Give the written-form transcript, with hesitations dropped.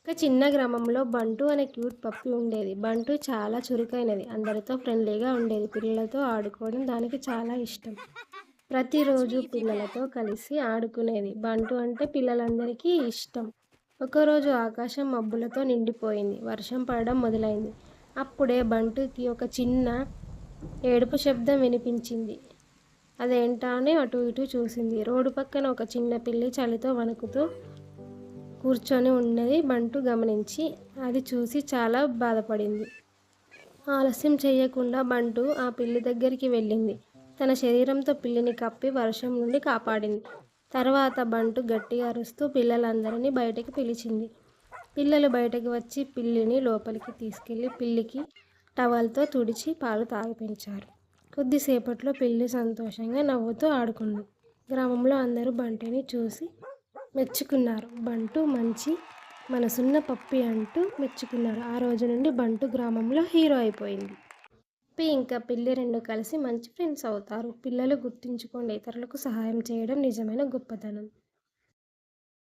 ఒక చిన్న గ్రామంలో బంటు అనే క్యూట్ పప్పి ఉండేది. బంటు చాలా చురుకైనది. అందరితో ఫ్రెండ్లీగా ఉండేది. పిల్లలతో ఆడుకోవడం దానికి చాలా ఇష్టం. ప్రతిరోజు పిల్లలతో కలిసి ఆడుకునేది. బంటు అంటే పిల్లలందరికీ ఇష్టం. ఒకరోజు ఆకాశం మబ్బులతో నిండిపోయింది. వర్షం పడడం మొదలైంది. అప్పుడే బంటుకి ఒక చిన్న ఏడుపు శబ్దం వినిపించింది. అదేంటా అని అటు ఇటు చూసింది. రోడ్డు పక్కన ఒక చిన్న పిల్లి చలితో వణుకుతూ కూర్చొని ఉన్నది బంటు గమనించి అది చూసి చాలా బాధపడింది. ఆలస్యం చేయకుండా బంటు ఆ పిల్లి దగ్గరికి వెళ్ళింది. తన శరీరంతో పిల్లిని కప్పి వర్షం నుండి కాపాడింది. తర్వాత బంటు గట్టిగా అరుస్తూ పిల్లలందరినీ బయటకు పిలిచింది. పిల్లలు బయటకు వచ్చి పిల్లిని లోపలికి తీసుకెళ్లి పిల్లికి టవల్తో తుడిచి పాలు తాగిపించారు. కొద్దిసేపట్లో పిల్లి సంతోషంగా నవ్వుతూ ఆడుకుంది. గ్రామంలో అందరూ బంటిని చూసి మెచ్చుకున్నారు. బంటు మంచి మనసున్న పప్పి అంటూ మెచ్చుకున్నారు. ఆ రోజు నుండి బంటు గ్రామంలో హీరో అయిపోయింది. పప్పి ఇంకా పిల్లి రెండు కలిసి మంచి ఫ్రెండ్స్ అవుతారు. పిల్లలు గుర్తుంచుకోండి, ఇతరులకు సహాయం చేయడం నిజమైన గొప్పతనం.